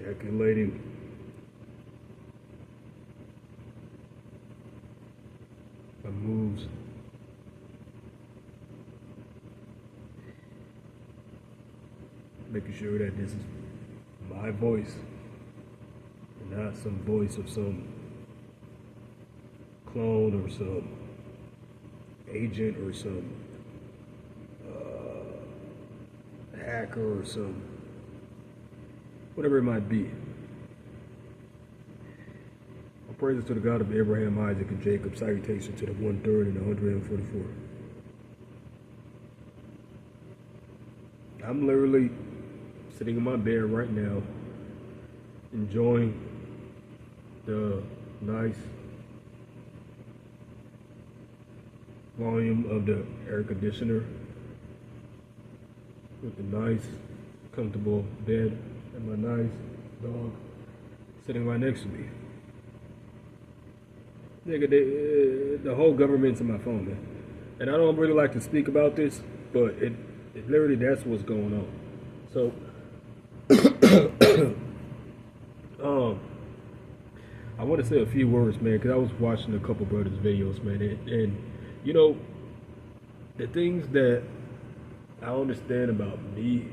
calculating my moves. Making sure that this is my voice and not some voice of some clone or some agent or some hacker or some whatever it might be. All praises to the God of Abraham, Isaac, and Jacob. Salutation to the 1/3 and the 144. I'm literally sitting in my bed right now, enjoying the nice volume of the air conditioner with the nice, comfortable bed and my nice dog sitting right next to me. Nigga, the whole government's in my phone, man. And I don't really like to speak about this, but it literally, that's what's going on. So, I want to say a few words, man, because I was watching a couple brothers' videos, man, and you know, the things that I understand about me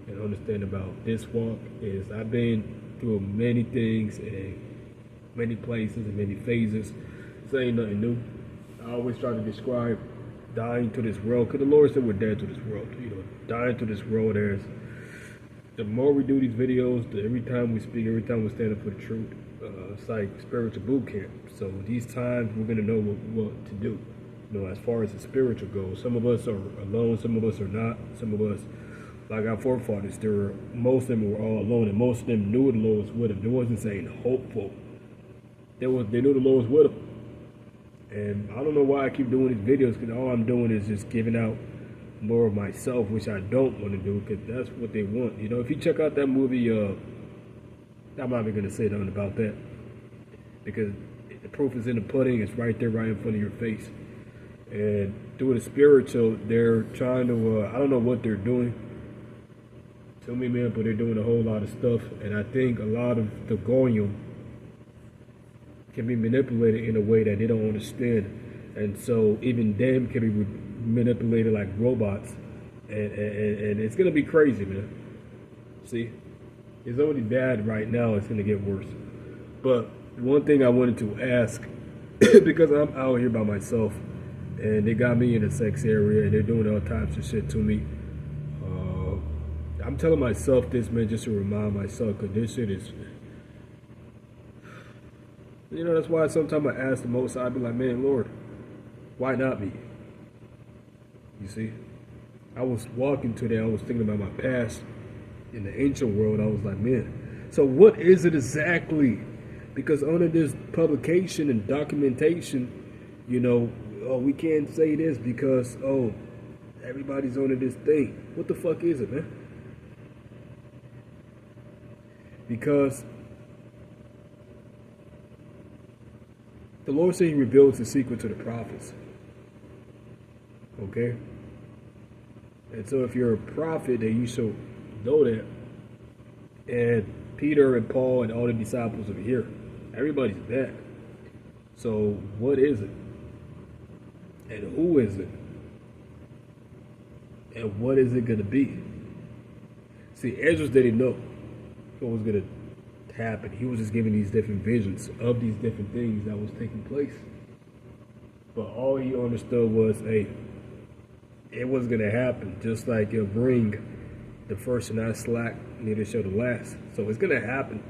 and understand about this walk is I've been through many things and many places and many phases. This ain't nothing new. I always try to describe dying to this world, because the Lord said we're dead to this world. You know, dying to this world. The more we do these videos, every time we speak, every time we stand up for the truth, it's like spiritual boot camp. So these times we're gonna know what to do. You know, as far as the spiritual goes, some of us are alone, some of us are not. Some of us, like our forefathers, most of them were all alone, and most of them knew the Lord was with them. They wasn't saying hopeful. They knew the Lord was with them. And I don't know why I keep doing these videos, because all I'm doing is just giving out more of myself, which I don't want to do, because that's what they want. You know, if you check out that movie, I'm not even going to say nothing about that, because the proof is in the pudding. It's right there, right in front of your face. And through the spiritual, they're trying to, I don't know what they're doing to me, man, but they're doing a whole lot of stuff. And I think a lot of the goyim can be manipulated in a way that they don't understand. And so even them can be manipulated like robots. And it's going to be crazy, man. See? It's already bad right now. It's going to get worse. But one thing I wanted to ask, because I'm out here by myself, and they got me in the sex area, and they're doing all types of shit to me. I'm telling myself this, man, just to remind myself, because this shit is, you know, that's why sometimes I ask the Most High, I be like, man, Lord, why not me? You see? I was walking today, I was thinking about my past in the ancient world. I was like, man, so what is it exactly? Because under this publication and documentation, you know, oh, we can't say this because, oh, everybody's under this thing. What the fuck is it, man? Because the Lord said he reveals the secret to the prophets. Okay? And so if you're a prophet, then you should know that. And Peter and Paul and all the disciples are here. Everybody's back. So what is it? And who is it? And what is it going to be? See, Ezra didn't know what was going to happen. He was just giving these different visions of these different things that was taking place. But all he understood was, hey, it was going to happen. Just like a ring, the first and not slack, neither shall the last. So it's going to happen.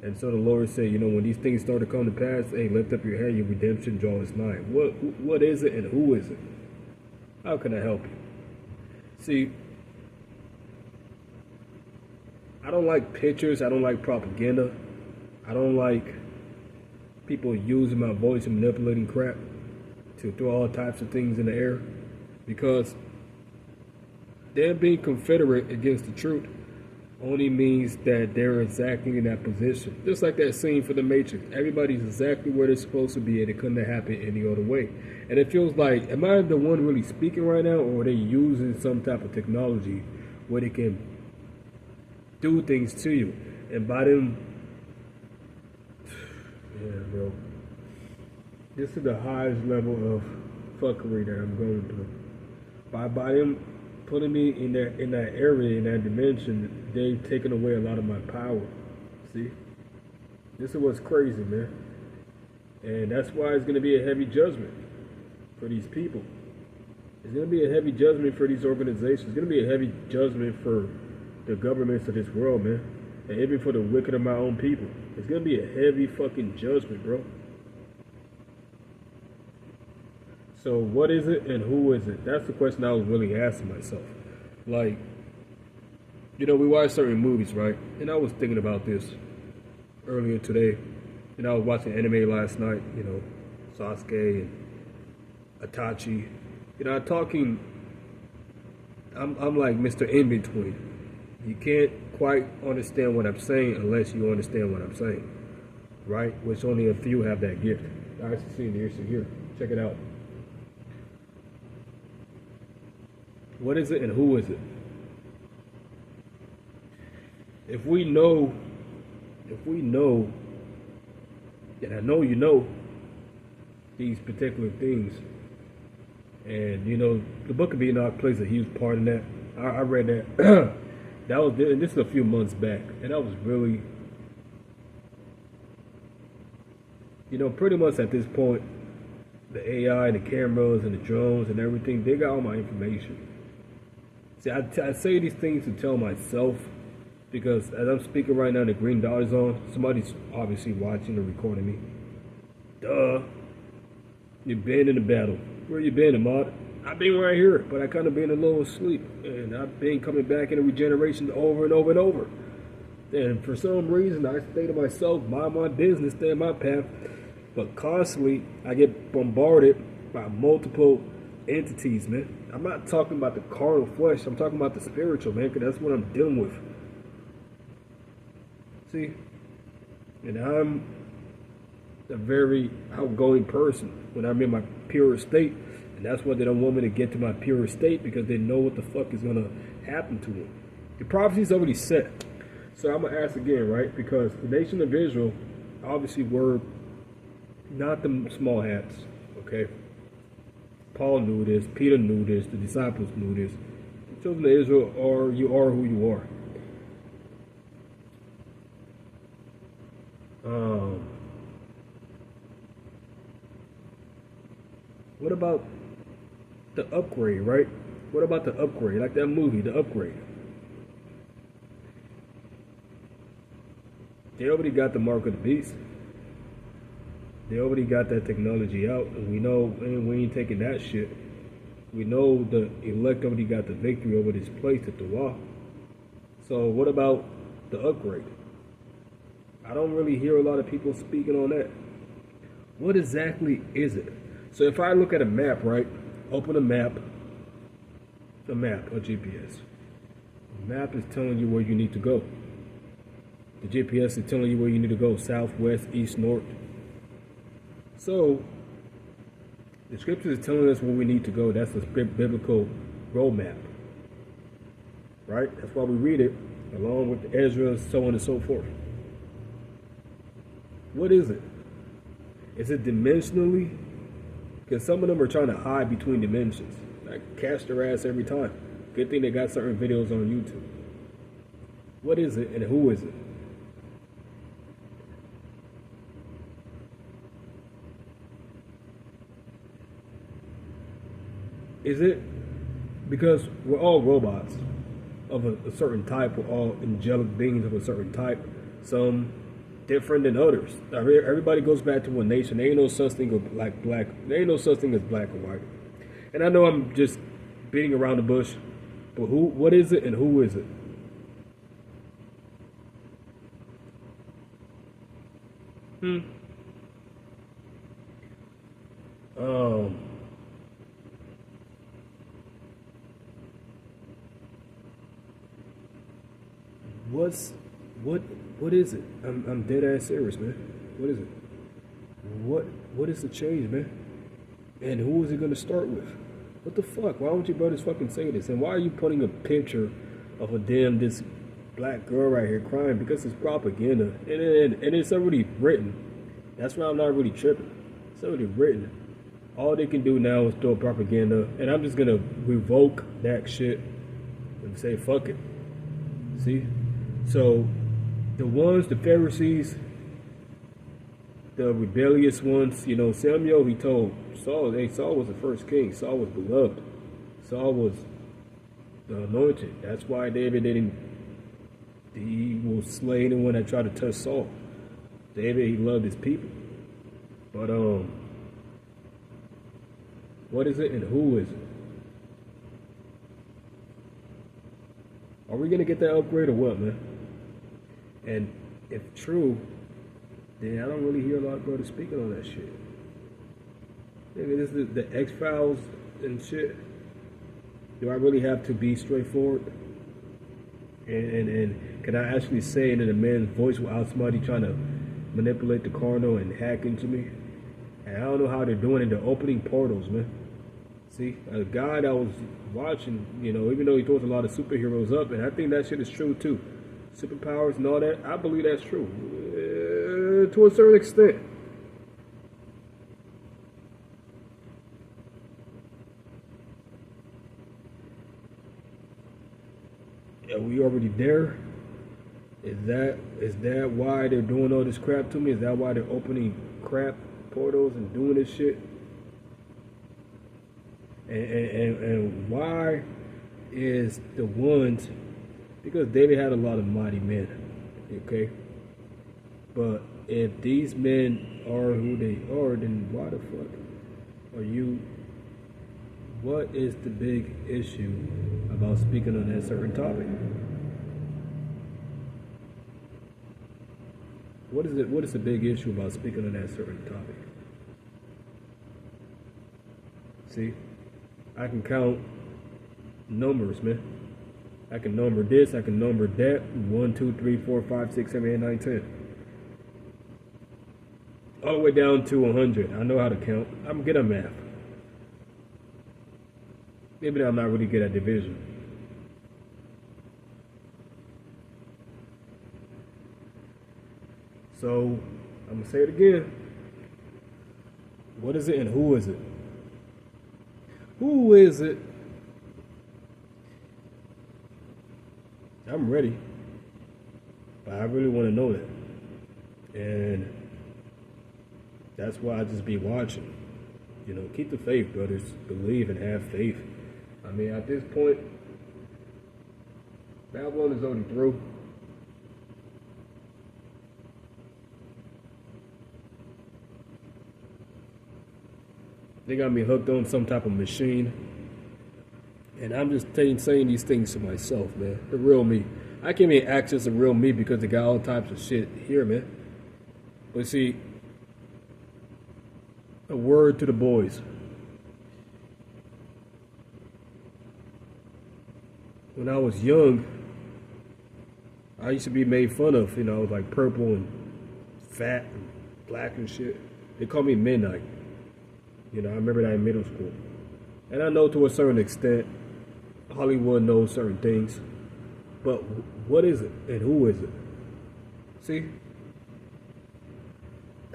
And so the Lord said, you know, when these things start to come to pass, hey, lift up your head, your redemption draw is nigh. What is it and who is it? How can I help you? See, I don't like pictures. I don't like propaganda. I don't like people using my voice and manipulating crap to throw all types of things in the air, because they're being confederate against the truth only means that they're exactly in that position. Just like that scene for the Matrix. Everybody's exactly where they're supposed to be, and it couldn't have happened any other way. And it feels like, am I the one really speaking right now, or are they using some type of technology where they can do things to you? And by them, yeah, bro, this is the highest level of fuckery that I'm going through. By them putting me in that area, in that dimension, they've taken away a lot of my power. See? This is what's crazy, man. And that's why it's going to be a heavy judgment for these people. It's going to be a heavy judgment for these organizations. It's going to be a heavy judgment for the governments of this world, man. And even for the wicked of my own people. It's going to be a heavy fucking judgment, bro. So what is it and who is it? That's the question I was really asking myself. Like, you know, we watch certain movies, right? And I was thinking about this earlier today. And I was watching anime last night, you know, Sasuke and Itachi. You know, I'm like Mr. In-Between. You can't quite understand what I'm saying unless you understand what I'm saying, right? Which only a few have that gift. I actually see it here. Check it out. What is it and who is it? If we know, and I know you know these particular things, and you know, the Book of Enoch plays a huge part in that. I read that. That was, and this is a few months back, and that was really, you know, pretty much at this point, the AI and the cameras and the drones and everything, they got all my information. See, I say these things to tell myself, because as I'm speaking right now, the green dot is on. Somebody's obviously watching or recording me. Duh. You've been in the battle. Where you been, Ahmad? I've been right here, but I kind of been a little asleep. And I've been coming back into regeneration over and over and over. And for some reason, I stay to myself, mind my business, stay in my path. But constantly, I get bombarded by multiple entities, man. I'm not talking about the carnal flesh. I'm talking about the spiritual, man, because that's what I'm dealing with. See? And I'm a very outgoing person when I'm in my pure state. And that's why they don't want me to get to my pure state, because they know what the fuck is going to happen to them. The prophecy's already set. So I'm going to ask again, right? Because the nation of Israel, obviously, were not the small hats, okay? Paul knew this. Peter knew this. The disciples knew this. The children of Israel you are who you are. What about the upgrade, right? What about the upgrade? Like that movie, The Upgrade. They already got the mark of the beast. They already got that technology out, and we know, and we ain't taking that shit. We know the elect already got the victory over this place at the wall. So what about the upgrade? I don't really hear a lot of people speaking on that. What exactly is it? So if I look at a map, right? Open a map, a GPS. The map is telling you where you need to go. The GPS is telling you where you need to go, south, west, east, north. So the scripture is telling us where we need to go. That's the biblical roadmap, right? That's why we read it along with Ezra, so on and so forth. What is it? Is it dimensionally? Because some of them are trying to hide between dimensions. Like, catch their ass every time. Good thing they got certain videos on YouTube. What is it and who is it? Is it because we're all robots of a certain type? We're all angelic beings of a certain type. Some different than others. Everybody goes back to one nation. There ain't no such thing as black. There ain't no such thing as black or white. And I know I'm just beating around the bush, but what is it and who is it? What is it? I'm dead ass serious, man. What is it? What is the change, man? And who is it gonna start with? What the fuck? Why don't you brothers fucking say this? And why are you putting a picture of a damn this black girl right here crying because it's propaganda, and it's already written. That's why I'm not really tripping. It's already written. All they can do now is throw propaganda, and I'm just gonna revoke that shit and say fuck it. See, so the Pharisees, the rebellious ones, Samuel, he told Saul, hey, Saul was the first king. Saul was beloved. Saul was the anointed. That's why David he will slay anyone that tried to touch Saul. David, he loved his people. But, what is it and who is it? Are we going to get that upgrade or what, man? And if true, then I don't really hear a lot of brothers speaking on that shit. Nigga, this is the X-Files and shit. Do I really have to be straightforward? And can I actually say it in a man's voice without somebody trying to manipulate the carnal and hack into me? And I don't know how they're doing it. They're opening portals, man. See, a guy that was watching, even though he throws a lot of superheroes up, and I think that shit is true too. Superpowers and all that, I believe that's true. To a certain extent. Are we already there? Is that why they're doing all this crap to me? Is that why they're opening crap portals and doing this shit? And why is the ones, because David had a lot of mighty men, okay? But if these men are who they are, then why the fuck are you, what is the big issue about speaking on that certain topic? What is the big issue about speaking on that certain topic? See? I can count numbers, man. I can number this, I can number that. 1, 2, 3, 4, 5, 6, 7, 8, 9, 10. All the way down to 100. I know how to count. I'm good at math. Maybe I'm not really good at division. So, I'm going to say it again. What is it and who is it? Who is it? I'm ready. But I really want to know that. And that's why I just be watching. Keep the faith, brothers. Believe and have faith. I mean, at this point, Babylon is already through. They got me hooked on some type of machine. And I'm just saying these things to myself, man. The real me. I can't even access the real me because they got all types of shit here, man. But see, a word to the boys. When I was young, I used to be made fun of. I was like purple and fat and black and shit. They called me Midnight. I remember that in middle school. And I know to a certain extent, Hollywood knows certain things. But what is it and who is it? See?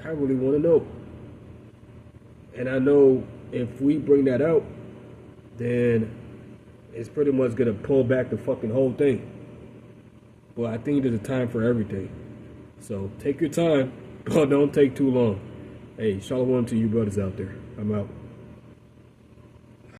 I really want to know. And I know if we bring that out, then it's pretty much going to pull back the fucking whole thing. Well, I think there's a time for everything. So take your time, but don't take too long. Hey, shalom to you brothers out there. I'm out.